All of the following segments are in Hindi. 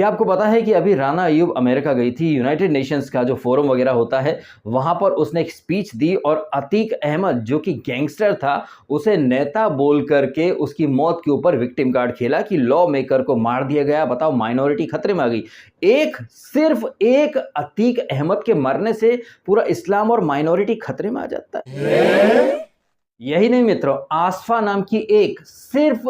क्या आपको पता है कि अभी राना अयूब अमेरिका गई थी, यूनाइटेड नेशंस का जो फोरम वगैरह होता है वहां पर उसने एक स्पीच दी और अतीक अहमद जो कि गैंगस्टर था उसे नेता बोल करके उसकी मौत के ऊपर विक्टिम कार्ड खेला कि लॉ मेकर को मार दिया गया। बताओ, माइनॉरिटी खतरे में आ गई। सिर्फ एक अतीक अहमद के मरने से पूरा इस्लाम और माइनॉरिटी खतरे में आ जाता है। यही नहीं मित्रों, आसफा नाम की सिर्फ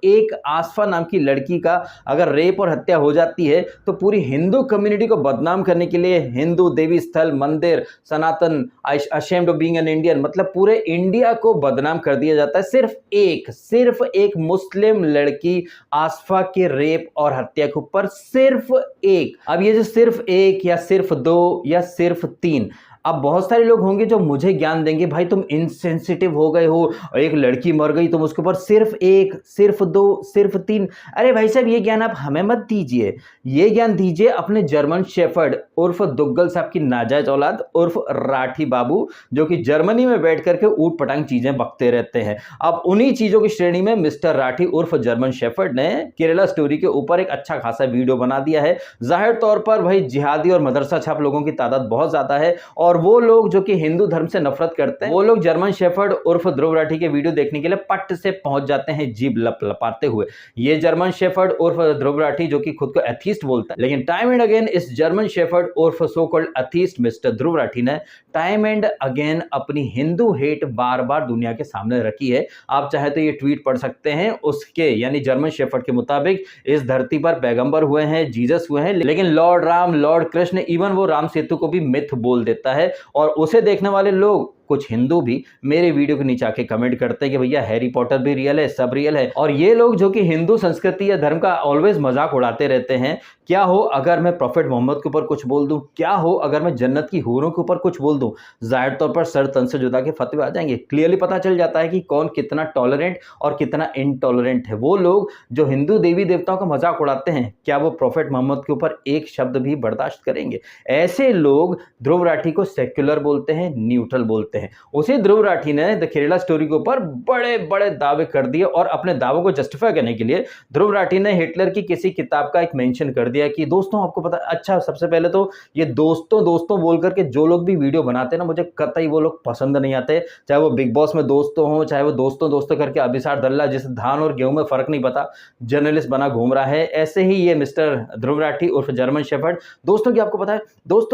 एक आसफा नाम की लड़की का अगर रेप और हत्या हो जाती है तो पूरी हिंदू कम्युनिटी को बदनाम करने के लिए हिंदू देवी स्थल, मंदिर, सनातन, ashamed of being an Indian, मतलब पूरे इंडिया को बदनाम कर दिया जाता है। सिर्फ एक मुस्लिम लड़की आसफा के रेप और हत्या के ऊपर, सिर्फ एक। अब ये जो सिर्फ एक या सिर्फ दो या सिर्फ तीन, अब बहुत सारे लोग होंगे जो मुझे ज्ञान देंगे, भाई तुम इनसेंसिटिव हो गए हो, एक लड़की मर गई तुम उसके ऊपर सिर्फ एक, सिर्फ दो, सिर्फ तीन। अरे भाई साहब, ये ज्ञान आप हमें मत दीजिए, ये ज्ञान दीजिए अपने जर्मन शेफर्ड उर्फ दुग्गल साहब की नाजायज औलाद उर्फ राठी बाबू, जो कि जर्मनी में बैठ करके ऊट पटांग चीजें बकते रहते हैं। अब उन्हीं चीजों की श्रेणी में मिस्टर राठी उर्फ जर्मन शेफर्ड ने केरला स्टोरी के ऊपर एक अच्छा खासा वीडियो बना दिया है। जाहिर तौर पर भाई जिहादी और मदरसा छाप लोगों की तादाद बहुत ज्यादा है और वो लोग जो कि हिंदू धर्म से नफरत करते हैं वो लोग जर्मन शेफर्ड उर्फ ध्रुव राठी के वीडियो देखने के लिए पट से पहुंच जाते हैं जीभ लपलपाते हुए। ये जर्मन शेफर्ड उर्फ ध्रुव राठी जो कि खुद को एथीस्ट बोलता है, लेकिन टाइम एंड अगेन इस जर्मन शेफर्ड उर्फ so called atheist mister Dhruv Rathee ने टाइम एंड अगेन अपनी हिंदू हेट बार बार दुनिया के सामने रखी है। आप चाहे तो ये ट्वीट पढ़ सकते हैं उसके, यानी जर्मन शेफर्ड के मुताबिक इस धरती पर पैगंबर हुए हैं, जीसस हुए हैं, लेकिन Lord Ram, Lord Krishna, even वो राम सेतु को भी मिथ बोल देता है। और उसे देखने वाले लोग, कुछ हिंदू भी मेरे वीडियो के नीचे आके कमेंट करते हैं कि भैया हैरी पॉटर भी रियल है, सब रियल है। और ये लोग जो कि हिंदू संस्कृति या धर्म का ऑलवेज मजाक उड़ाते रहते हैं, क्या हो अगर मैं प्रॉफेट मोहम्मद के ऊपर कुछ बोल दूं, क्या हो अगर मैं जन्नत की हूरों के ऊपर कुछ बोल दूं, जाहिर तौर पर सर तन से जुदा के फतवे आ जाएंगे। क्लियरली पता चल जाता है कि कौन कितना टॉलरेंट और कितना इनटॉलरेंट है। वो लोग जो हिंदू देवी देवताओं का मजाक उड़ाते हैं, क्या वो प्रॉफेट मोहम्मद के ऊपर एक शब्द भी बर्दाश्त करेंगे? ऐसे लोग ध्रुव राठी को सेक्युलर बोलते हैं, न्यूट्रल बोलते हैं। उसी ध्रुव राठी ने द केरला स्टोरी के ऊपर बड़े बड़े दावे कर दिए और अपने दावों को जस्टिफाई करने के लिए ध्रुव राठी ने हिटलर की किसी किताब का एक मेंशन कर दिया कि दोस्तों आपको पता, अच्छा सबसे पहले तो ये दोस्तों दोस्तों बोल करके जो लोग भी वीडियो बनाते हैं ना, मुझे कतई वो लोग पसंद नहीं आते। चाहे वो बिग बॉस में दोस्तों हो, चाहे वो दोस्तों दोस्तों करके अभिसार दल्ला जिसे धान और गेहूं में फर्क नहीं पता जर्नलिस्ट बना घूम रहा है, ऐसे ही ये मिस्टर ध्रुव राठी उर्फ जर्मन शेफर्ड। दोस्तों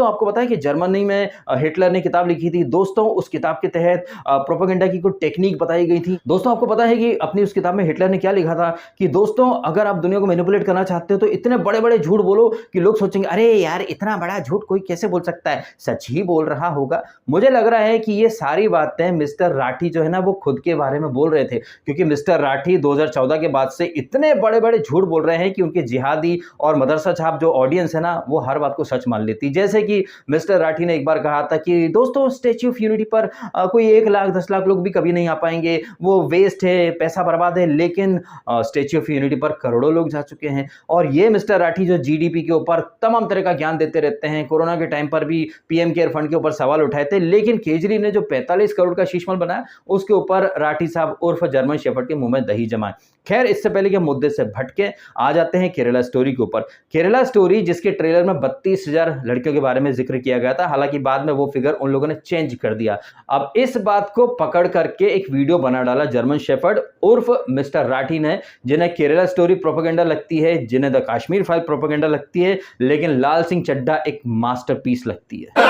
आपको पता है कि जर्मनी में हिटलर ने किताब लिखी थी दोस्तों, उस किताब के तहत प्रोपेगेंडा की कुछ टेक्निक बताई गई थी। दोस्तों आपको पता है कि अपनी उस किताब में हिटलर ने क्या लिखा था कि दोस्तों अगर आप दुनिया को मैनिपुलेट करना चाहते हो तो इतने बड़े बड़े झूठ बोलो कि लोग सोचेंगे अरे यार इतना बड़ा झूठ कोई कैसे बोल सकता है, सच ही बोल रहा होगा। मुझे लग रहा है कि ये सारी बातें मिस्टर राठी जो है ना वो खुद के बारे में बोल रहे थे, क्योंकि मिस्टर राठी 2014 के बाद से इतने बड़े बड़े झूठ बोल रहे हैं कि उनके जिहादी और मदरसा छाप जो ऑडियंस है ना वो हर बात को सच मान लेती। जैसे कि मिस्टर राठी ने एक बार कहा था कि दोस्तों स्टैच्यू ऑफ यूनिटी पर कोई 1 लाख 10 लाख लोग भी कभी नहीं आ पाएंगे, वो वेस्ट है, पैसा बर्बाद है, लेकिन स्टैच्यू ऑफ यूनिटी पर करोड़ों लोग जा चुके हैं। और ये मिस्टर राठी जो जीडीपी के ऊपर तमाम तरह का ज्ञान देते रहते हैं, कोरोना के टाइम पर भी पीएम केयर फंड के ऊपर सवाल उठाए थे, लेकिन केजरी ने जो 45 करोड़ का शीशमहल बनाया उसके ऊपर राठी साहब उर्फ जर्मन शेफर्ड के मुंह में दही जमाए। खैर, इससे पहले के मुद्दे से भटके आ जाते हैं केरला स्टोरी के ऊपर। केरला स्टोरी जिसके ट्रेलर में 32,000 लड़कियों के बारे में जिक्र किया गया था, हालांकि बाद में वो फिगर उन लोगों ने चेंज कर दिया। अब इस बात को पकड़ करके एक वीडियो बना डाला जर्मन शेफर्ड उर्फ मिस्टर राठी ने, जिन्हें केरला स्टोरी प्रोपेगेंडा लगती है, जिन्हें द कश्मीर फाइल प्रोपेगेंडा लगती है, लेकिन लाल सिंह चड्ढा एक मास्टरपीस लगती है।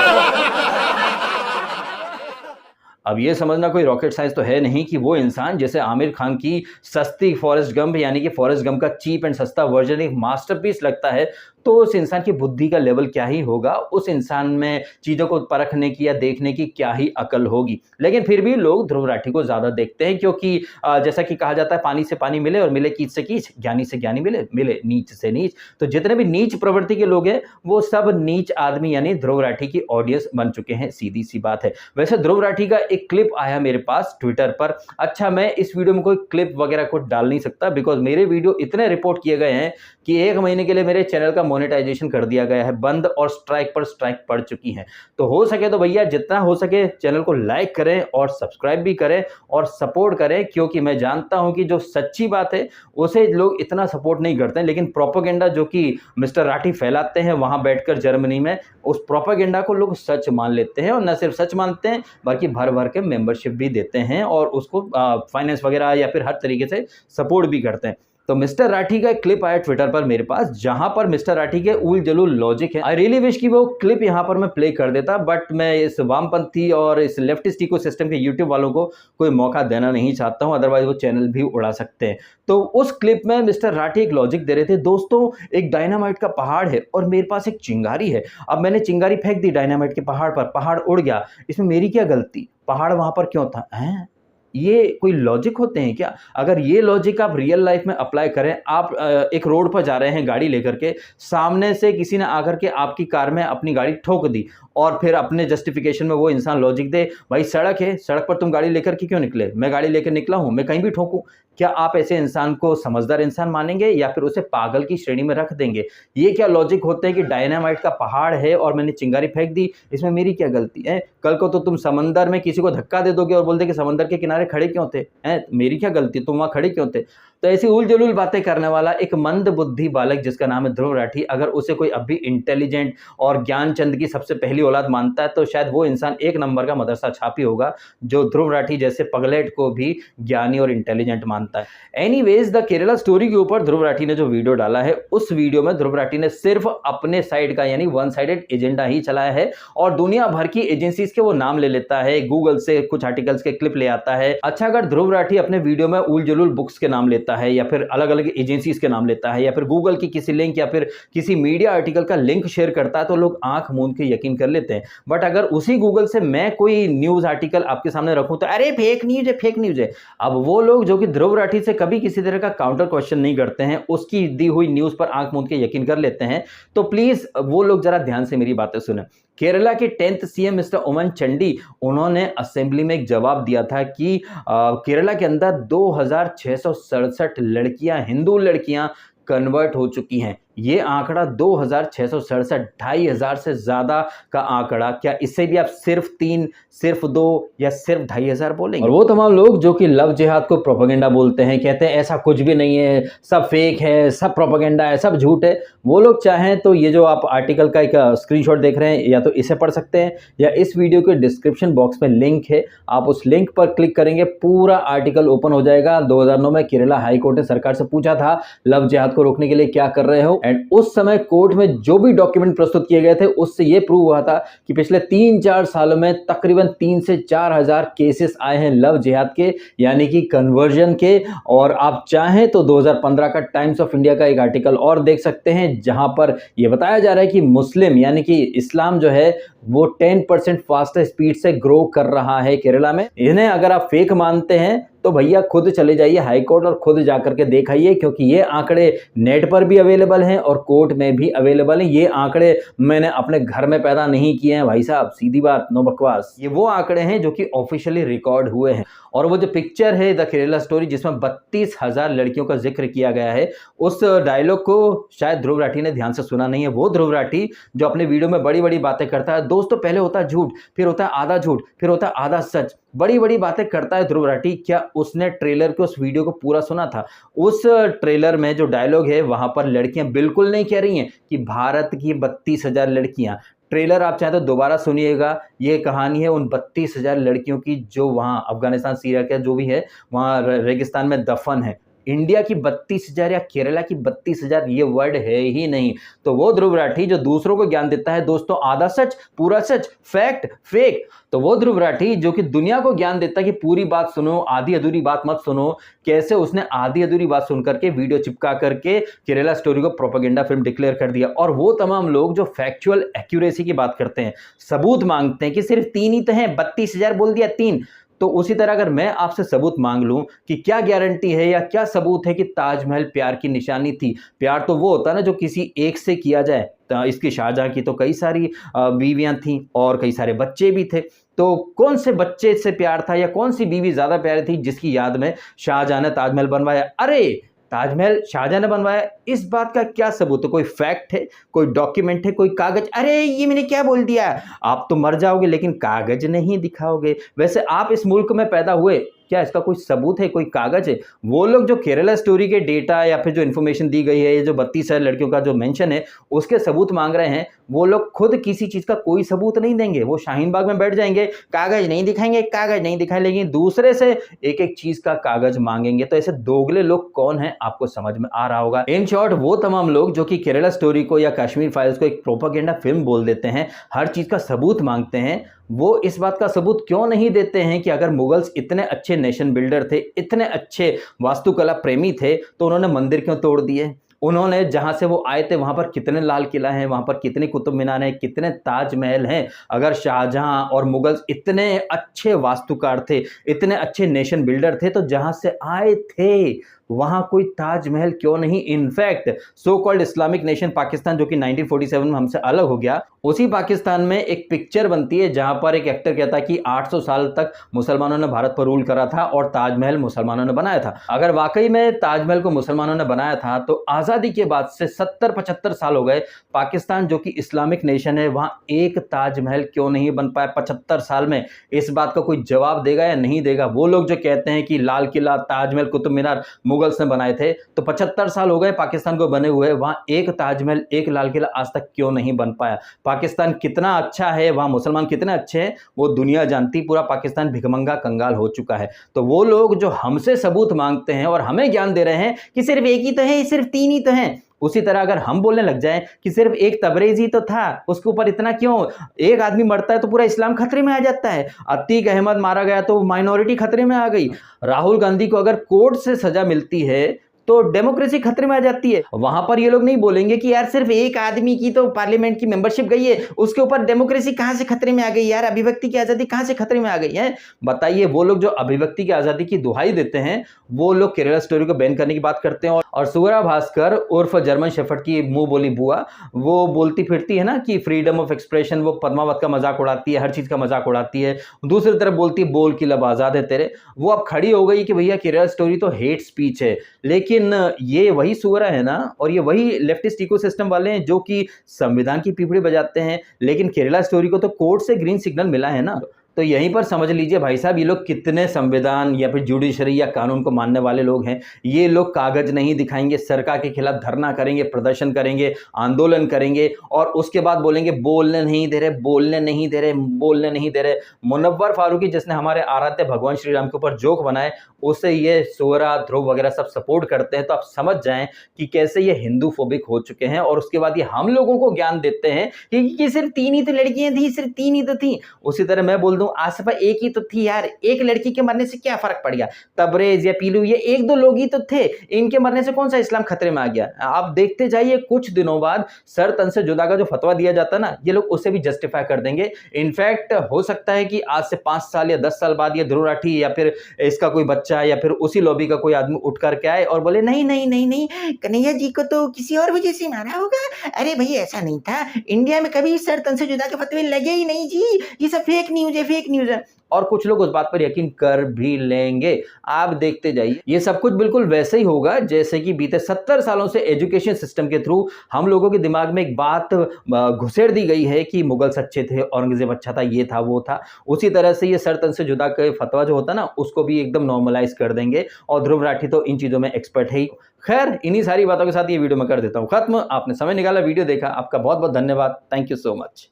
अब ये समझना कोई रॉकेट साइंस तो है नहीं कि वो इंसान जैसे आमिर खान की सस्ती फॉरेस्ट गंप, यानी कि फॉरेस्ट गंप का चीप एंड सस्ता वर्जन एक मास्टरपीस लगता है, तो उस इंसान की बुद्धि का लेवल क्या ही होगा, उस इंसान में चीजों को परखने की या देखने की क्या ही अकल होगी। लेकिन फिर भी लोग ध्रुव राठी को ज्यादा देखते हैं, क्योंकि जैसा कि कहा जाता है पानी से पानी मिले और मिले कीच से कीच, ज्ञानी से ज्ञानी मिले, मिले नीच से नीच। तो जितने भी नीच प्रवृत्ति के लोग हैं वो सब नीच आदमी यानी ध्रुव राठी की ऑडियंस बन चुके हैं, सीधी सी बात है। वैसे ध्रुव राठी का एक क्लिप आया मेरे पास ट्विटर पर। अच्छा, मैं इस वीडियो में कोई क्लिप वगैरह कुछ डाल नहीं सकता बिकॉज मेरे वीडियो इतने रिपोर्ट किए गए हैं कि 1 महीने के लिए मेरे चैनल का मोनेटाइजेशन कर दिया गया है बंद, और स्ट्राइक पर स्ट्राइक पड़ चुकी है। तो हो सके तो भैया जितना हो सके चैनल को लाइक करें और सब्सक्राइब भी करें और सपोर्ट करें, क्योंकि मैं जानता हूं कि जो सच्ची बात है उसे लोग इतना सपोर्ट नहीं करते हैं, लेकिन प्रोपेगेंडा जो कि मिस्टर राठी फैलाते हैं वहां बैठकर जर्मनी में, उस प्रोपेगेंडा को लोग सच मान लेते हैं, और न सिर्फ सच मानते हैं बल्कि भर भर के मेंबरशिप भी देते हैं और उसको फाइनेंस वगैरह या फिर हर तरीके से सपोर्ट भी करते हैं। तो मिस्टर राठी का एक क्लिप आया ट्विटर पर मेरे पास, जहां पर मिस्टर राठी के उल जलूल लॉजिक है। आई रियली विश कि वो क्लिप यहां पर मैं प्ले कर देता, बट मैं इस वामपंथी और इस लेफ्टिस्ट इकोसिस्टम के यूट्यूब वालों को कोई मौका देना नहीं चाहता हूं, अदरवाइज वो चैनल भी उड़ा सकते हैं। तो उस क्लिप में मिस्टर राठी एक लॉजिक दे रहे थे, दोस्तों एक डायनामाइट का पहाड़ है और मेरे पास एक चिंगारी है, अब मैंने चिंगारी फेंक दी डायनामाइट के पहाड़ पर, पहाड़ उड़ गया, इसमें मेरी क्या गलती, पहाड़ वहां पर क्यों था? हैं, ये कोई लॉजिक होते हैं क्या? अगर ये लॉजिक आप रियल लाइफ में अप्लाई करें, आप एक रोड पर जा रहे हैं गाड़ी लेकर के, सामने से किसी ने आकर के आपकी कार में अपनी गाड़ी ठोक दी, और फिर अपने जस्टिफिकेशन में वो इंसान लॉजिक दे, भाई सड़क है, सड़क पर तुम गाड़ी लेकर के क्यों निकले? मैं गाड़ी लेकर निकला हूं, मैं कहीं भी ठोकूं? क्या आप ऐसे इंसान को समझदार इंसान मानेंगे या फिर उसे पागल की श्रेणी में रख देंगे? ये क्या लॉजिक होते हैं कि डायनामाइट का पहाड़ है और मैंने चिंगारी फेंक दी, इसमें मेरी क्या गलती है? कल को तो तुम समंदर में किसी को धक्का दे दोगे और बोल दे कि समंदर के किनारे खड़े क्यों थे? मेरी क्या गलती, तुम वहां खड़े क्यों थे? तो ऐसी उल जलूल बातें करने वाला एक मंद बुद्धि बालक जिसका नाम है ध्रुव राठी, अगर उसे कोई अब भी इंटेलिजेंट और ज्ञानचंद की सबसे पहली औलाद मानता है तो शायद वो इंसान 1 नंबर का मदरसा छापी होगा, जो ध्रुव राठी जैसे पगलेट को भी ज्ञानी और इंटेलिजेंट मानता है। एनीवेज, द केरला स्टोरी के ऊपर ध्रुव राठी ने जो वीडियो डाला है, उस वीडियो में ध्रुव राठी ने सिर्फ अपने साइड का यानी वन साइडेड एजेंडा ही चलाया है, और दुनिया भर की एजेंसीज के वो नाम ले लेता है, गूगल से कुछ आर्टिकल्स के क्लिप ले आता है। अच्छा, अगर ध्रुव राठी अपने वीडियो में उल जलूल बुक्स के नाम लेता है या फिर अलग अलग एजेंसीज के नाम लेता है या फिर गूगल की किसी लिंक या फिर किसी मीडिया आर्टिकल का लिंक शेयर करता है तो लोग आंख मूंद के यकीन कर लेते हैं। बट अगर उसी गूगल से मैं कोई न्यूज आर्टिकल आपके सामने रखूं तो अरे फेक न्यूज है, फेक न्यूज है। अब वो लोग जो कि ध्रुव राठी से कभी किसी तरह का काउंटर क्वेश्चन नहीं करते हैं, उसकी दी हुई न्यूज पर आंख मूंद के यकीन कर लेते हैं। तो प्लीज वो लोग जरा ध्यान से मेरी बातें सुने। केरला के 10th सीएम मिस्टर ओमन चंडी, उन्होंने असेंबली में एक जवाब दिया था कि केरला के अंदर 2667 लड़कियां, हिंदू लड़कियां कन्वर्ट हो चुकी हैं। ये आंकड़ा 2667, 2500 से ज्यादा का आंकड़ा, क्या इससे भी आप सिर्फ 3, सिर्फ 2 या सिर्फ 2500 बोलेंगे? और वो तमाम लोग जो कि लव जिहाद को प्रोपेगेंडा बोलते हैं, कहते हैं ऐसा कुछ भी नहीं है, सब फेक है, सब प्रोपेगेंडा है, सब झूठ है, वो लोग चाहें तो ये जो आप आर्टिकल का एक स्क्रीनशॉट देख रहे हैं, या तो इसे पढ़ सकते हैं या इस वीडियो के डिस्क्रिप्शन बॉक्स में लिंक है, आप उस लिंक पर क्लिक करेंगे, पूरा आर्टिकल ओपन हो जाएगा। 2009 में केरला हाई कोर्ट ने सरकार से पूछा था लव जिहाद को रोकने के लिए क्या कर रहे हो, एंड उस समय कोर्ट में जो भी डॉक्यूमेंट प्रस्तुत किए गए थे उससे यह प्रूव हुआ था कि पिछले 3-4 सालों में तकरीबन 3 से 4,000 केसेस आए हैं लव जिहाद के, यानी कि कन्वर्जन के। और आप चाहें तो 2015 का टाइम्स ऑफ इंडिया का एक आर्टिकल और देख सकते हैं, जहां पर यह बताया जा रहा है कि मुस्लिम यानी कि इस्लाम जो है वो 10% फास्टर स्पीड से ग्रो कर रहा है केरला में। इन्हें अगर आप फेक मानते हैं तो भैया खुद चले जाइए हाई कोर्ट और खुद जाकर के देखाइए, क्योंकि ये आंकड़े नेट पर भी अवेलेबल हैं और कोर्ट में भी अवेलेबल हैं। ये आंकड़े मैंने अपने घर में पैदा नहीं किए हैं भाई साहब, सीधी बात, नो बकवास। ये वो आंकड़े हैं जो कि ऑफिशियली रिकॉर्ड हुए हैं। और वो जो पिक्चर है द केरला स्टोरी जिसमें 32,000 लड़कियों का जिक्र किया गया है, उस डायलॉग को शायद ध्रुव राठी ने ध्यान से सुना नहीं है। वो ध्रुव राठी जो अपने वीडियो में बड़ी बड़ी बातें करता है, दोस्तों पहले होता है झूठ, फिर होता है आधा झूठ, फिर होता है आधा सच, बड़ी बड़ी बातें करता है ध्रुव राठी। क्या उसने ट्रेलर के उस वीडियो को पूरा सुना था? उस ट्रेलर में जो डायलॉग है वहां पर लड़कियां बिल्कुल नहीं कह रही हैं कि भारत की 32,000 लड़कियां। ट्रेलर आप चाहे तो दोबारा सुनिएगा, ये कहानी है उन 32,000 लड़कियों की जो वहां अफगानिस्तान, सीरिया का जो भी है वहां रेगिस्तान में दफन है। इंडिया की 32,000 या केरला की 32,000 ये वर्ड है ही नहीं। तो वो ध्रुव राठी जो दूसरों को ज्ञान देता है दोस्तों आधा सच, पूरा सच, फैक्ट, फेक, तो वो ध्रुव राठी जो कि दुनिया को ज्ञान देता है कि पूरी बात सुनो, आधी अधूरी बात मत सुनो, कैसे उसने आधी अधूरी बात सुन करके वीडियो चिपका करके केरला स्टोरी को प्रोपेगेंडा फिल्म डिक्लेयर कर दिया। और वो तमाम लोग जो फैक्चुअल एक्यूरेसी की बात करते हैं, सबूत मांगते हैं कि सिर्फ 3 ही तो हैं, 32,000 बोल दिया 3। तो उसी तरह अगर मैं आपसे सबूत मांग लूं कि क्या गारंटी है या क्या सबूत है कि ताजमहल प्यार की निशानी थी? प्यार तो वो होता है ना जो किसी एक से किया जाए। इसकी शाहजहां की तो कई सारी बीवियां थीं और कई सारे बच्चे भी थे। तो कौन से बच्चे से प्यार था या कौन सी बीवी ज्यादा प्यारी थी जिसकी याद में शाहजहां ने ताजमहल बनवाया? अरे ताजमहल शाहजहां ने बनवाया, इस बात का क्या सबूत है? कोई फैक्ट है, कोई डॉक्यूमेंट है, कोई कागज? अरे ये मैंने क्या बोल दिया, आप तो मर जाओगे लेकिन कागज नहीं दिखाओगे। वैसे आप इस मुल्क में पैदा हुए, क्या इसका कोई सबूत है, कोई कागज है? वो लोग जो केरला स्टोरी के डेटा या फिर जो इन्फॉर्मेशन दी गई है, ये जो 32 लड़कियों का जो मेंशन है उसके सबूत मांग रहे हैं, वो लोग खुद किसी चीज का कोई सबूत नहीं देंगे। वो शाहीन बाग में बैठ जाएंगे, कागज नहीं दिखाएंगे, कागज नहीं दिखाए, लेकिन दूसरे से एक एक चीज का कागज मांगेंगे। तो ऐसे दोगले लोग कौन है, आपको समझ में आ रहा होगा। इन शॉर्ट, वो तमाम लोग जो कि केरला स्टोरी को या कश्मीर फाइल्स को एक प्रोपेगेंडा फिल्म बोल देते हैं, हर चीज का सबूत मांगते हैं, वो इस बात का सबूत क्यों नहीं देते हैं कि अगर मुगल्स इतने अच्छे नेशन बिल्डर थे, इतने अच्छे वास्तुकला प्रेमी थे, तो उन्होंने मंदिर क्यों तोड़ दिए? उन्होंने जहां से वो आए थे वहां पर कितने लाल किला हैं, वहां पर कितने कुतुब मीनार हैं, कितने ताजमहल हैं? अगर शाहजहां और मुगल्स इतने अच्छे वास्तुकार थे, इतने अच्छे नेशन बिल्डर थे, तो जहां से आए थे वहां कोई ताजमहल क्यों नहीं? In fact so called Islamic nation Pakistan, जो कि 1947 में हमसे अलग हो गया, उसी पाकिस्तान में एक पिक्चर बनती है जहां पर एक एक्टर कहता है कि 800 साल तक मुसलमानों ने भारत पर रूल करा था और ताजमहल मुसलमानों ने बनाया था। अगर वाकई में ताजमहल को मुसलमानों ने बनाया था, तो आजादी के बाद से 70-75 साल हो गए, पाकिस्तान जो कि इस्लामिक नेशन है, वहां एक ताजमहल क्यों नहीं बन पाया 75 साल में? इस बात का कोई जवाब देगा या नहीं देगा? वो लोग जो कहते हैं कि लाल किला, ताजमहल, कुतुब मीनार मुगल्स ने बनाए थे, तो 75 साल हो गए पाकिस्तान को बने हुए, वहां एक ताजमहल, एक लाल किला आज तक क्यों नहीं बन पाया? पाकिस्तान कितना अच्छा है, वहां मुसलमान कितने अच्छे हैं, वो दुनिया जानती। पूरा पाकिस्तान भिखमंगा कंगाल हो चुका है। तो वो लोग जो हमसे सबूत मांगते हैं और हमें ज्ञान दे रहे हैं कि सिर्फ एक ही तो है, सिर्फ 3 ही तो हैं, उसी तरह अगर हम बोलने लग जाएं कि सिर्फ एक तबरेज ही तो था, उसके ऊपर इतना क्यों? एक आदमी मरता है तो पूरा इस्लाम खतरे में आ जाता है। अतीक अहमद मारा गया तो माइनॉरिटी खतरे में आ गई। राहुल गांधी को अगर कोर्ट से सजा मिलती है तो डेमोक्रेसी खतरे में आ जाती है। वहां पर ये लोग नहीं बोलेंगे कि यार सिर्फ एक आदमी की तो पार्लियामेंट की मेंबरशिप गई है, उसके ऊपर डेमोक्रेसी कहां से खतरे में आ गई यार, अभिव्यक्ति की आजादी कहां से खतरे में आ गई है? बताइए। वो लोग जो अभिव्यक्ति की आजादी की दुहाई देते हैं, वो लोग केरला स्टोरी को बैन करने की बात करते हैं। और सुगरा भास्कर उर्फ जर्मन शेफर्ड की मुंह बोली बुआ, वो बोलती फिरती है ना कि फ्रीडम ऑफ एक्सप्रेशन, वो पद्मावत का मजाक उड़ाती है, हर चीज का मजाक उड़ाती है। दूसरी तरफ बोलती है बोल की लब आजाद है तेरे। वो अब खड़ी हो गई कि भैया केरला स्टोरी तो हेट स्पीच है। लेकिन ये वही सुगरा है ना, और ये वही लेफ्टिस्ट इकोसिस्टम वाले हैं जो कि संविधान की पीपड़ी बजाते हैं, लेकिन केरला स्टोरी को तो कोर्ट से ग्रीन सिग्नल मिला है ना। तो यहीं पर समझ लीजिए भाई साहब, ये लोग कितने संविधान या फिर जुडिशरी या कानून को मानने वाले लोग हैं। ये लोग कागज नहीं दिखाएंगे, सरकार के खिलाफ धरना करेंगे, प्रदर्शन करेंगे, आंदोलन करेंगे, और उसके बाद बोलेंगे बोलने नहीं दे रहे, बोलने नहीं दे रहे, बोलने नहीं दे रहे। मुनव्वर फारूकी, जिसने हमारे आराध्य भगवान श्री राम के ऊपर जोक बनाए, उसे ये सोहरा, ध्रुव वगैरह सब सपोर्ट करते हैं। तो आप समझ जाएं कि कैसे ये हिंदू फोबिक हो चुके हैं। और उसके बाद ये हम लोगों को ज्ञान देते हैं कि सिर्फ 3 ही तो लड़कियां थी, सिर्फ 3 ही तो थी। उसी तरह मैं बोल दूं आसपा एक ही तो थी यार, एक लड़की के मरने से क्या फर्क पड़ गया? तबरेज या पीलू ये 1-2 लोग ही तो थे, इनके मरने से कौन सा इस्लाम खतरे में आ गया? आप देखते जाइए, कुछ दिनों बाद सर तन से जुदा का जो फतवा दिया जाता ना, ये लोग उसे भी जस्टिफाई कर देंगे। इनफैक्ट हो सकता है कि आज से 5 साल या 10 साल बाद ये ध्रुव राठी या फिर इसका कोई बच्चा या फिर उसी लॉबी का कोई आदमी उठ करके आए और बोले नहीं नहीं नहीं नहीं, कन्हैया जी को तो किसी और वजह से मारा होगा। अरे भाई ऐसा नहीं था, इंडिया में कभी सर तन से जुदा के फतवे लगे ही नहीं जी, ये सब फेक न्यूज है, फेक न्यूज है। और कुछ लोग उस बात पर यकीन कर भी लेंगे। आप देखते जाइए, ये सब कुछ बिल्कुल वैसे ही होगा जैसे कि बीते 70 सालों से एजुकेशन सिस्टम के थ्रू हम लोगों के दिमाग में एक बात घुसेड़ दी गई है कि मुगल्स अच्छे थे, औरंगजेब अच्छा था, ये था वो था। उसी तरह से ये सर तन से जुदा के फतवा जो होता है ना, उसको भी एकदम नॉर्मलाइज कर देंगे। और ध्रुव राठी तो इन चीजों में एक्सपर्ट है ही। खैर, इन्हीं सारी बातों के साथ ये वीडियो मैं कर देता हूं खत्म। आपने समय निकाला, वीडियो देखा, आपका बहुत बहुत धन्यवाद। Thank you so much.